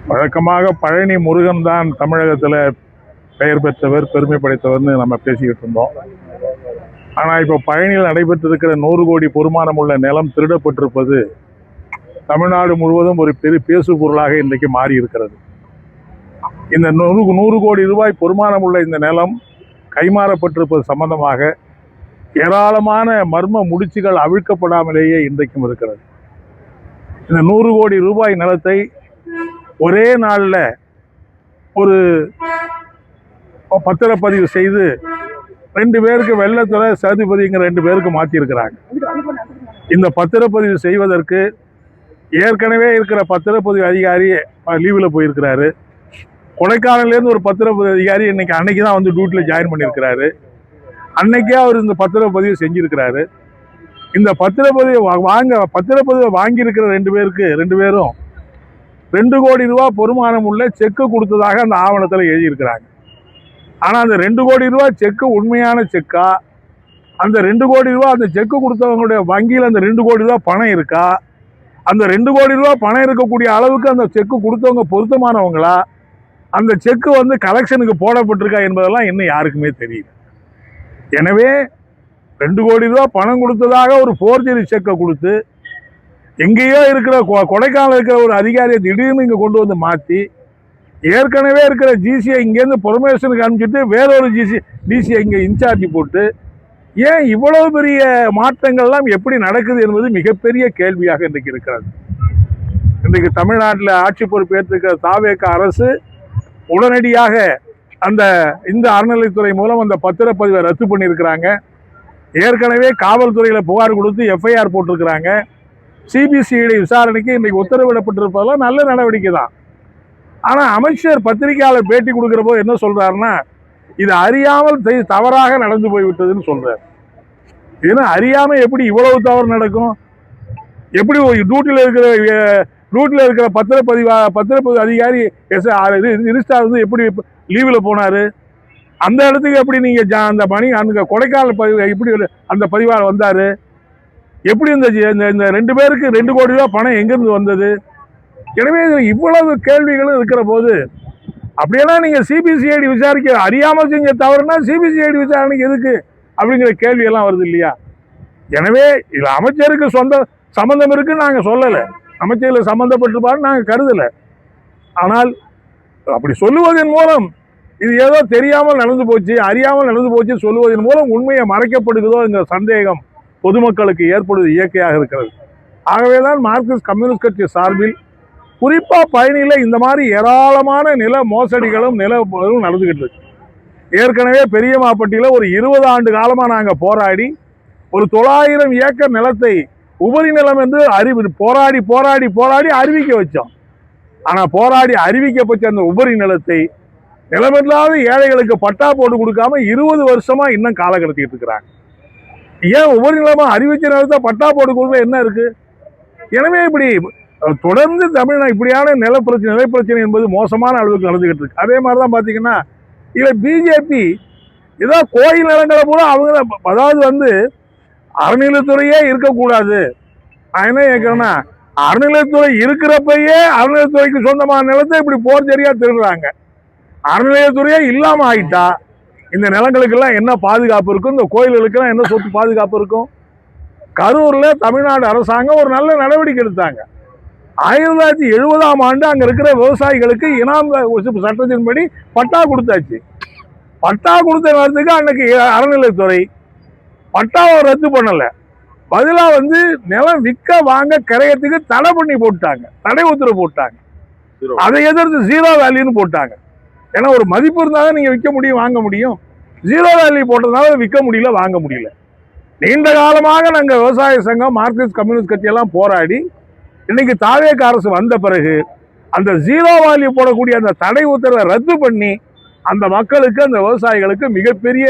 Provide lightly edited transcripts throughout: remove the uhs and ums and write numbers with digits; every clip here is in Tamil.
வழக்கமாக பழனி முருகன் தான் தமிழகத்தில் பெயர் பெற்றவர், பெருமை படைத்தவர்னு நம்ம பேசிக்கிட்டு இருந்தோம். ஆனால் இப்போ பழனியில் நடைபெற்றிருக்கிற 100 கோடி பொறுமானம் உள்ள நிலம் திருடப்பட்டிருப்பது தமிழ்நாடு முழுவதும் ஒரு பெரிய பேசு பொருளாக இன்றைக்கு மாறி இருக்கிறது. இந்த 100 கோடி ரூபாய் பொறுமானம் உள்ள இந்த நிலம் கைமாறப்பட்டிருப்பது சம்பந்தமாக ஏராளமான மர்ம முடிச்சுகள் அவிழ்க்கப்படாமலேயே இன்றைக்கும் இருக்கிறது. இந்த 100 கோடி ரூபாய் நிலத்தை ஒரே நாளில் ஒரு பத்திரப்பதிவு செய்து 2 பேருக்கு வெள்ளத்துறை சதுபதிங்கிற 2 பேருக்கு மாற்றியிருக்கிறாங்க. இந்த பத்திரப்பதிவு செய்வதற்கு ஏற்கனவே இருக்கிற பத்திரப்பதிவு அதிகாரி லீவில் போயிருக்கிறாரு. கொடைக்கானலேருந்து ஒரு பத்திரப்பதிவு அதிகாரி அன்னைக்கு தான் வந்து டியூட்டியில் ஜாயின் பண்ணியிருக்கிறாரு. அன்னைக்கே அவர் இந்த பத்திரப்பதிவு செஞ்சிருக்கிறாரு. இந்த பத்திரப்பதிவை வாங்கியிருக்கிற 2 பேரும் 2 கோடி ரூபாய் பொறுமானம் உள்ள செக்கு கொடுத்ததாக அந்த ஆவணத்தில் எழுதியிருக்கிறாங்க. ஆனால் அந்த 2 கோடி ரூபாய் செக்கு உண்மையான செக்கா, அந்த 2 கோடி ரூபாய் அந்த செக்கு கொடுத்தவங்களுடைய வங்கியில் அந்த 2 கோடி ரூபாய் பணம் இருக்கா, அந்த 2 கோடி ரூபாய் பணம் இருக்கக்கூடிய அளவுக்கு அந்த செக்கு கொடுத்தவங்க பொருத்தமானவங்களா, அந்த செக்கு வந்து கலெக்ஷனுக்கு போடப்பட்டிருக்கா என்பதெல்லாம் இன்னும் யாருக்குமே தெரியல. எனவே 2 கோடி ரூபாய் பணம் கொடுத்ததாக ஒரு போர்ஜரி செக்கை கொடுத்து எங்கேயோ இருக்கிற கொடைக்கானல் இருக்கிற ஒரு அதிகாரியை திடீர்னு இங்கே கொண்டு வந்து மாற்றி ஏற்கனவே இருக்கிற ஜிசியை இங்கேருந்து ப்ரொமோஷனுக்கு அனுப்பிச்சிட்டு வேறொரு டிசியை இங்கே இன்சார்ஜ் போட்டு ஏன் இவ்வளவு பெரிய மாற்றங்கள்லாம் எப்படி நடக்குது என்பது மிகப்பெரிய கேள்வியாக இன்றைக்கு இருக்கிறது. இன்றைக்கு தமிழ்நாட்டில் ஆட்சி பொறுப்பு ஏற்றிருக்கிற தாவேக அரசு உடனடியாக இந்த அறநிலைத்துறை மூலம் அந்த பத்திரப்பதிவை ரத்து பண்ணியிருக்கிறாங்க. ஏற்கனவே காவல்துறையில் புகார் கொடுத்து எஃப்ஐஆர் போட்டிருக்கிறாங்க. சிபிசிஐடி விசாரணைக்கு இன்னைக்கு உத்தரவிடப்பட்டிருப்பதெல்லாம் நல்ல நடவடிக்கை தான். ஆனால் அமைச்சர் பத்திரிகையாளர் பேட்டி கொடுக்குற போது என்ன சொல்றாருன்னா, இது அறியாமல் தவறாக நடந்து போய்விட்டதுன்னு சொல்றாரு. ஏன்னா அறியாமல் எப்படி இவ்வளவு தவறு நடக்கும்? எப்படி டியூட்டியில் இருக்கிற பத்திரப்பதிவு அதிகாரி ரிஜிஸ்டார் வந்து எப்படி லீவில் போனாரு? அந்த இடத்துக்கு எப்படி நீங்க அந்த அங்க கொடைக்கானல் பதிவு எப்படி அந்த பதிவாளர் வந்தாரு? எப்படி இந்த 2 பேருக்கு 2 கோடி ரூபாய் பணம் எங்கிருந்து வந்தது? எனவே இவ்வளவு கேள்விகளும் இருக்கிற போது அப்படியெல்லாம் நீங்க சிபிசிஐடி விசாரிக்க அறியாமல் செஞ்ச தவறுனா சிபிசிஐடி விசாரணைக்கு எதுக்கு அப்படிங்கிற கேள்வி எல்லாம் வருது இல்லையா? எனவே இது அமைச்சருக்கு சம்பந்தம் இருக்குன்னு நாங்க சொல்லலை, அமைச்சர்களை சம்பந்தப்பட்டிருப்பாரு நாங்க கருதலை. ஆனால் அப்படி சொல்லுவதன் மூலம் இது ஏதோ தெரியாமல் நடந்து போச்சு, அறியாமல் நடந்து போச்சு சொல்லுவதன் மூலம் உண்மையை மறைக்கப்படுகிறதோ என்ற சந்தேகம் பொதுமக்களுக்கு ஏற்படுவது இயற்கையாக இருக்கிறது. ஆகவேதான் மார்க்சிஸ்ட் கம்யூனிஸ்ட் கட்சி சார்பில் குறிப்பாக பழனியில் இந்த மாதிரி ஏராளமான நில மோசடிகளும் நடந்துகிட்டு இருக்கு. ஏற்கனவே பெரியமாப்பட்டியில் ஒரு 20 ஆண்டு காலமாக நாங்கள் போராடி ஒரு 900 ஏக்கர் நிலத்தை உபரி நிலம் என்று போராடி அறிவிக்க வச்சோம். ஆனால் போராடி அறிவிக்கப்பட்ட அந்த உபரி நிலத்தை நிலமில்லாத ஏழைகளுக்கு பட்டா போட்டு கொடுக்காம 20 வருஷமா இன்னும் கால கடத்திட்டு இருக்கிறாங்க. ஏன் உபரி நிலமா அறிவிச்ச நிலத்தை பட்டா போட்டு கொடுக்க என்ன இருக்கு? எனவே இப்படி தொடர்ந்து தமிழ்நாடு இப்படியான நில பிரச்சனை என்பது மோசமான அளவுக்கு நடந்துகிட்டு இருக்கு. அதே மாதிரிதான் பாத்தீங்கன்னா இதுல பிஜேபி ஏதோ கோயில் நிலங்களை கூட அவங்க அதாவது அறநிலைத்துறையே இருக்கக்கூடாது. நான் என்ன கேட்கிறேன்னா, அறநிலைத்துறை இருக்கிறப்பயே அறநிலைத்துறைக்கு சொந்தமான நிலத்தை இப்படி போர்ஜரியா திருடுறாங்க. அறநிலையத்துறையே இல்லாம ஆகிட்டா இந்த நிலங்களுக்கெல்லாம் என்ன பாதுகாப்பு இருக்கும்? இந்த கோயில்களுக்கெல்லாம் என்ன சொத்து பாதுகாப்பு இருக்கும்? கரூர்ல தமிழ்நாடு அரசாங்கம் ஒரு நல்ல நடவடிக்கை எடுத்தாங்க. 1970ஆம் ஆண்டு அங்க இருக்கிற விவசாயிகளுக்கு இனாம் சட்டத்தின்படி பட்டா கொடுத்தாச்சு. பட்டா கொடுத்த நேரத்துக்கு அன்னைக்கு அறநிலைத்துறை பட்டாவை ரத்து பண்ணல, பதிலா நிலம் விற்க வாங்க கரையத்துக்கு தடை பண்ணி போட்டாங்க, தடை உத்தரவு போட்டாங்க. அதை எதிர்த்து 0 வேல்யூன்னு போட்டாங்க. ஏன்னா ஒரு மதிப்பு இருந்தாலும் நீங்க விற்க முடியும், வாங்க முடியும். 0 வேல்யூ போட்டதுனால விற்க முடியல, வாங்க முடியல. நீண்ட காலமாக நாங்க விவசாய சங்கம் மார்க்சிஸ்ட் கம்யூனிஸ்ட் கட்சி எல்லாம் போராடி இன்னைக்கு தாவேக அரசு வந்த பிறகு அந்த 0 வேல்யூ போடக்கூடிய அந்த தடை உத்தரவை ரத்து பண்ணி அந்த மக்களுக்கு, அந்த விவசாயிகளுக்கு மிகப்பெரிய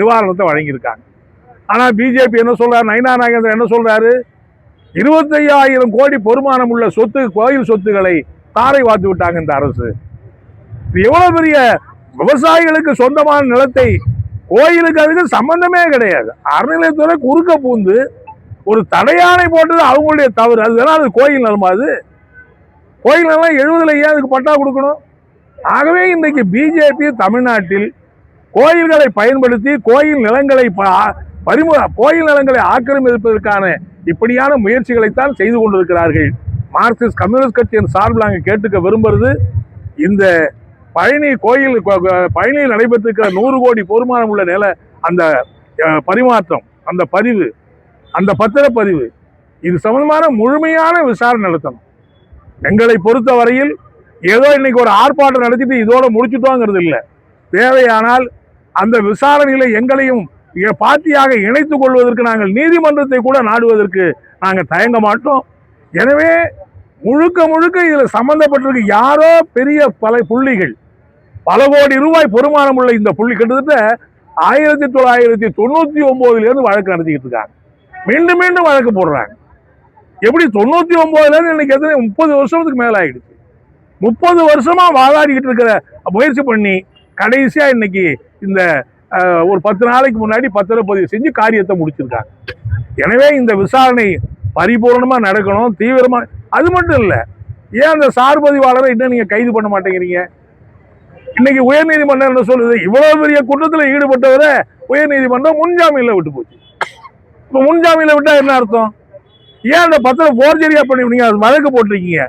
நிவாரணத்தை வழங்கியிருக்காங்க. ஆனா பிஜேபி என்ன சொல்றாரு, நயினா நாகேந்திரன் என்ன சொல்றாரு, 25,000 கோடி பொறுமானம் உள்ள கோயில் சொத்துக்களை தாரை வாத்து விட்டாங்க இந்த அரசு. எவ்வளவு பெரிய விவசாயிகளுக்கு சொந்தமான நிலத்தை கோயிலுக்கு அதுக்கு சம்பந்தமே கிடையாது. அறநிலையத்துறை குறுக்க பூந்து ஒரு தடையானை போட்டது அவங்களுடைய தவறு. அதுதான் அது கோயில் நிலமா? அது கோயிலெல்லாம் 70ல் ஏன் அதுக்கு பட்டா கொடுக்கணும்? ஆகவே இன்றைக்கு பிஜேபி தமிழ்நாட்டில் கோயில்களை பயன்படுத்தி கோயில் நிலங்களை ஆக்கிரமிப்பதற்கான இப்படியான முயற்சிகளைத்தான் செய்து கொண்டிருக்கிறார்கள். மார்க்சிஸ்ட் கம்யூனிஸ்ட் கட்சியின் சார்பில் நாங்கள் கேட்டுக்க விரும்புறது, இந்த பழனி கோயில் பழனியில் நடைபெற்றிருக்கிற 100 கோடி பொறுமானம் உள்ள நில அந்த பரிமாற்றம், அந்த பதிவு, அந்த பத்திரப்பதிவு, இது சம்பந்தமான முழுமையான விசாரணை நடத்தணும். எங்களை பொறுத்த வரையில் ஏதோ இன்னைக்கு ஒரு ஆர்ப்பாட்டம் நடத்திட்டு இதோட முடிச்சுட்டோங்கிறது இல்லை. தேவையானால் அந்த விசாரணையில எங்களையும் பார்ட்டியாக இணைத்துக் கொள்வதற்கு நாங்கள் நீதிமன்றத்தை கூட நாடுவதற்கு நாங்கள் தயங்க மாட்டோம். எனவே முழுக்க முழுக்க இதுல சம்பந்தப்பட்டிருக்க யாரோ பெரிய பல புள்ளிகள், பல கோடி ரூபாய் பொறுமானம் உள்ள இந்த புள்ளி கிட்டத்தட்ட 1999 இருந்து வழக்கு நடத்திக்கிட்டு இருக்காங்க. மீண்டும் மீண்டும் வழக்கு போடுறாங்க. எப்படி 99ல இருந்து இன்னைக்கு 30 வருஷத்துக்கு மேல ஆயிடுச்சு. 30 வருஷமா வாதாடிக்கிட்டு இருக்கிற முயற்சி பண்ணி கடைசியா இன்னைக்கு இந்த ஒரு 10 நாளைக்கு முன்னாடி பத்திரப்பதிவு செஞ்சு காரியத்தை முடிச்சிருக்காங்க. எனவே இந்த விசாரணை பரிபூர்ணமா நடக்கணும், தீவிரமா. அது மட்டும் இல்ல, ஏன் அந்த சார்பதிவாளரை இன்னும் நீங்க கைது பண்ண மாட்டேங்கிறீங்க? இன்னைக்கு உயர்நீதிமன்றம் என்ன சொல்லுது? இவ்வளவு பெரிய குற்றத்தில் ஈடுபட்டவரை உயர்நீதிமன்றம் முன்ஜாமீன்ல விட்டு போச்சு. இப்ப முன்ஜாமீன்ல விட்டா என்ன அர்த்தம்? ஏன் அந்த பத்திரம் போர்ஜரியா பண்ணி நீங்க வழக்கு போட்டிருக்கீங்க?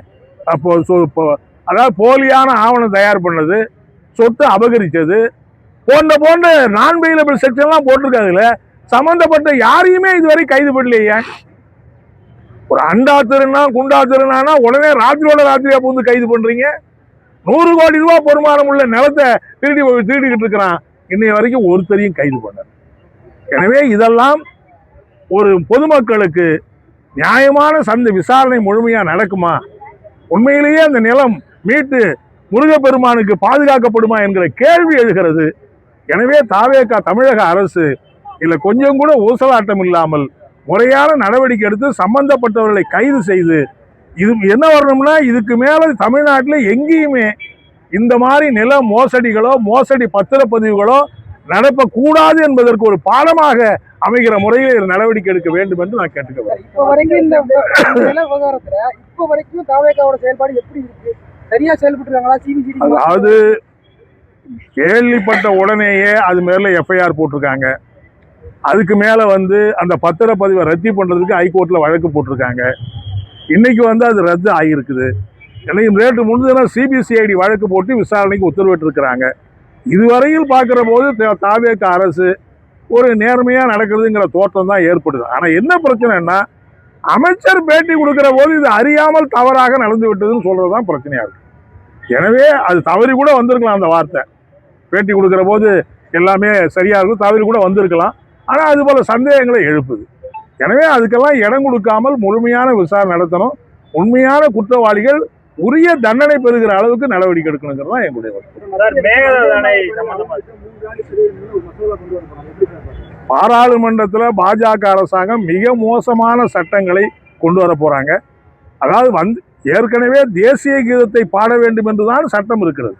அப்போ அதாவது போலியான ஆவணம் தயார் பண்ணது, சொத்து அபகரிச்சது போன்ற நான் பெயிலபிள் செக்ஷன்லாம் போட்டிருக்காதுல, சம்பந்தப்பட்ட யாரையுமே இதுவரை கைது பண்ணலையே. ஒரு அண்டா திருநா குண்டா திருநானா உடனே ராத்திரியோட ராத்திரியா புகுந்து கைது பண்றீங்க. 100 கோடி ரூபாய் பொறுமானம் உள்ள நிலத்தை திருடிக்கிட்டு இருக்கிறான். இன்னைய வரைக்கும் ஒருத்தரையும் கைது பண்ண. எனவே இதெல்லாம் ஒரு பொதுமக்களுக்கு நியாயமான விசாரணை முழுமையா நடக்குமா? உண்மையிலேயே அந்த நிலம் மீட்டு முருகப்பெருமானுக்கு பாதுகாக்கப்படுமா என்கிற கேள்வி எழுகிறது. எனவே தாவேகா தமிழக அரசு இல்ல கொஞ்சம் கூட ஊசலாட்டம் இல்லாமல் முறையான நடவடிக்கை எடுத்து சம்பந்தப்பட்டவர்களை கைது செய்து, இது என்ன வரணும்னா இதுக்கு மேல தமிழ்நாட்டில் எங்கேயுமே இந்த மாதிரி நில மோசடிகளோ மோசடி பத்திரப்பதிவுகளோ நடக்கக்கூடாது என்பதற்கு ஒரு பாடமாக அமைகிற முறையில் நடவடிக்கை எடுக்க வேண்டும் என்று நான் கேட்டுக்கிறேன். இப்போ வரைக்கும் இந்த விவகாரத்துல இப்போ வரைக்கும் தாவேகாவோட செயல்பாடு எப்படி இருக்கு? சரியா செயல்பட்டுருக்காங்களா? சிபிசிடி அதாவது கேள்விப்பட்ட உடனேயே அது மேல எஃப்ஐஆர் போட்டிருக்காங்க. அதுக்கு மேல அந்த பத்திரப்பதிவை ரத்து பண்றதுக்கு ஹைகோர்ட்ல வழக்கு போட்டிருக்காங்க. இன்னைக்கு அது ரத்து ஆகியிருக்குது. எனக்கு நேற்று முன்தினம் சிபிசிஐடி வழக்கு போட்டு விசாரணைக்கு உத்தரவிட்டு இருக்கிறாங்க. இதுவரையில் பார்க்கிற போது தாவேகா அரசு ஒரு நேர்மையா நடக்கிறதுங்கிற தோற்றம் தான் ஏற்படுது. ஆனா என்ன பிரச்சனைன்னா, அமைச்சர் பேட்டி கொடுக்கிற போது இது அறியாமல் தவறாக நடந்து விட்டதுன்னு சொல்றதுதான் பிரச்சனையா இருக்கு. எனவே அது தவறி கூட வந்திருக்கலாம். அந்த வார்த்தை பேட்டி கொடுக்கிற போது எல்லாமே சரியா இருக்கும், தவறி கூட வந்திருக்கலாம். ஆனா அது போல சந்தேகங்களை எழுப்புது. எனவே அதுக்கெல்லாம் இடம் கொடுக்காமல் முழுமையான விசாரணை நடத்தணும். உண்மையான குற்றவாளிகள் உரிய தண்டனை பெறுகிற அளவுக்கு நடவடிக்கை எடுக்கணுங்கிறது தான் எங்களுடைய பாராளுமன்றத்தில் பாஜக அரசாங்கம் மிக மோசமான சட்டங்களை கொண்டு வர போறாங்க. அதாவது ஏற்கனவே தேசிய கீதத்தை பாட வேண்டும் என்றுதான் சட்டம் இருக்கிறது.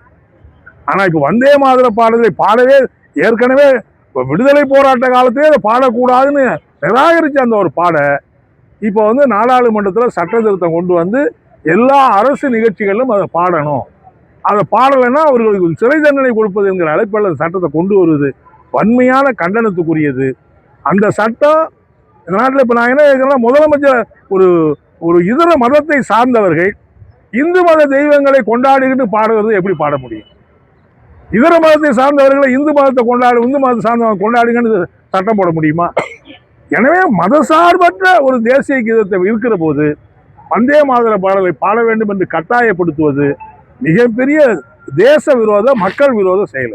ஆனா இப்ப வந்தே மாதர பாடலை பாடவே ஏற்கனவே விடுதலை போராட்ட காலத்திலே அதை பாடக்கூடாதுன்னு நிராகரிச்ச அந்த ஒரு பாட இப்போ நாடாளுமன்றத்தில் சட்ட திருத்தம் கொண்டு எல்லா அரசு நிகழ்ச்சிகளிலும் அதை பாடணும். அதை பாடலைன்னா அவர்களுக்கு சிறை தண்டனை கொடுப்பது என்கிற அழைப்பில் அந்த சட்டத்தை கொண்டு வருவது வன்மையான கண்டனத்துக்குரியது. அந்த சட்டம் இந்த நாட்டில் இப்போ நான் என்ன கேட்குறேன்னா, முதலமைச்சர் ஒரு இதர மதத்தை சார்ந்தவர்கள் இந்து மத தெய்வங்களை கொண்டாடிக்கிட்டு பாடுவது எப்படி பாட முடியும்? இதர மதத்தை சார்ந்தவர்களை இந்து மதத்தை இந்து மதத்தை சார்ந்தவங்க கொண்டாடுங்கன்னு சட்டம் போட முடியுமா? எனவே மதசார்பற்ற ஒரு தேசிய கீதத்தை இருக்கிற போது வந்தே மாதர பாடலை பாட வேண்டும் என்று கட்டாயப்படுத்துவது மிகப்பெரிய தேச விரோத மக்கள் விரோத செயல்.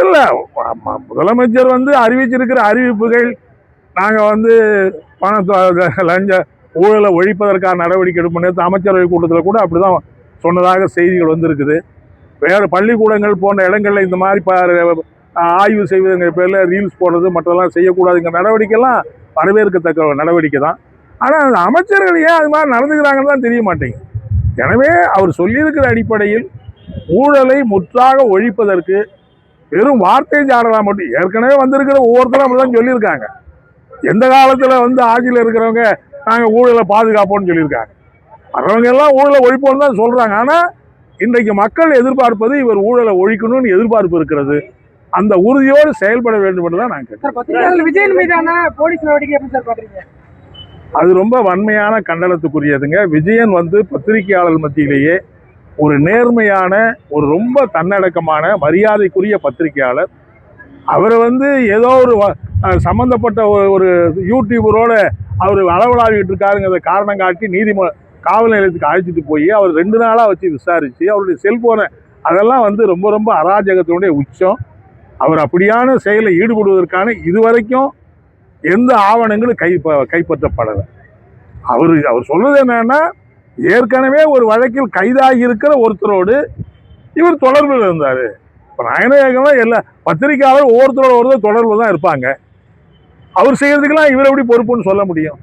இல்ல, முதலமைச்சர் அறிவிச்சிருக்கிற அறிவிப்புகள் நாங்க லஞ்ச ஊழலை ஒழிப்பதற்கான நடவடிக்கை எடுப்போம். அமைச்சரவை கூட்டத்தில் கூட அப்படிதான் சொன்னதாக செய்திகள் வந்திருக்குது. வேறு பள்ளிக்கூடங்கள் போன்ற இடங்கள்ல இந்த மாதிரி ஆய்வு செய்வதுங்கிற பேர்ல ரீல்ஸ் போடுறது மற்றெல்லாம் செய்யக்கூடாதுங்கிற நடவடிக்கைலாம் வரவேற்கத்தக்க நடவடிக்கை தான். ஆனால் அந்த அமைச்சர்கள் ஏன் அது மாதிரி நடந்துக்கிறாங்கன்னு தான் தெரிய மாட்டேங்குது. எனவே அவர் சொல்லியிருக்கிற அடிப்படையில் ஊழலை முற்றாக ஒழிப்பதற்கு வெறும் வார்த்தை சாடலாம் மட்டும். ஏற்கனவே வந்திருக்கிற ஒவ்வொருத்தரும் அப்படிதான் சொல்லியிருக்காங்க. எந்த காலத்துல ஆட்சியில் இருக்கிறவங்க நாங்க ஊழலை பாதுகாப்போம்னு சொல்லியிருக்காங்க. மற்றவங்க எல்லாம் ஊழலை ஒழிப்போம்னு தான் சொல்றாங்க. ஆனா இன்றைக்கு மக்கள் எதிர்பார்ப்பது இவர் ஊழலை ஒழிக்கணும்னு எதிர்பார்ப்பு இருக்கிறது. அந்த உறுதியோடு செயல்பட வேண்டும் என்று தான் நான் கேட்கிறேன். பத்திரிகையாளர் விஜயன் மீதான போலீஸ் நடவடிக்கை எப்படி சார் பாக்குறீங்க? அது ரொம்ப வன்மையான கண்டனத்துக்குரியதுங்க. விஜயன் பத்திரிகையாளர் மத்தியிலேயே ஒரு நேர்மையான, ஒரு ரொம்ப தன்னடக்கமான, மரியாதைக்குரிய பத்திரிகையாளர். அவர் ஏதோ ஒரு சம்பந்தப்பட்ட ஒரு யூடியூபரோட அவர் அளவலாவிட்டு இருக்காருங்கிறத காரணம் காட்டி காவல் நிலையத்துக்கு அழைச்சிட்டு போய் அவர் 2 நாளா வச்சு விசாரிச்சு அவருடைய செல்போனை அதெல்லாம் ரொம்ப ரொம்ப அராஜகத்தினுடைய உச்சம். அவர் அப்படியான செயலில் ஈடுபடுவதற்கான இதுவரைக்கும் எந்த ஆவணங்களும் கைப்பற்றப்படலை. அவர் சொல்றது என்னன்னா, ஏற்கனவே ஒரு வழக்கில் கைதாகி இருக்கிற ஒருத்தரோடு இவர் தொடர்பில் இருந்தாரு. இப்போ நான் என்ன கேட்கலாம், எல்லா பத்திரிகையாளர் ஒவ்வொருத்தரோட தொடர்பு தான் இருப்பாங்க. அவர் செய்யறதுக்கெல்லாம் இவர் எப்படி பொறுப்புன்னு சொல்ல முடியும்?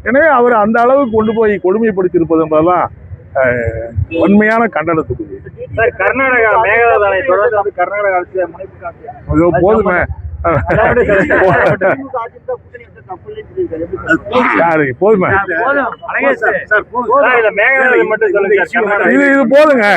எனவே அவர் அந்த அளவுக்கு கொண்டு போய் கொடுமைப்படுத்தி இருப்பது என்பதெல்லாம் உண்மையான கண்டனத்துக்குரிய. கர்நாடகா மேகதாதுவை தொடர்ந்து கர்நாடக அரசு முனைப்பு காட்டு போதுமே. யாரு போதுமே, இது போதுங்க.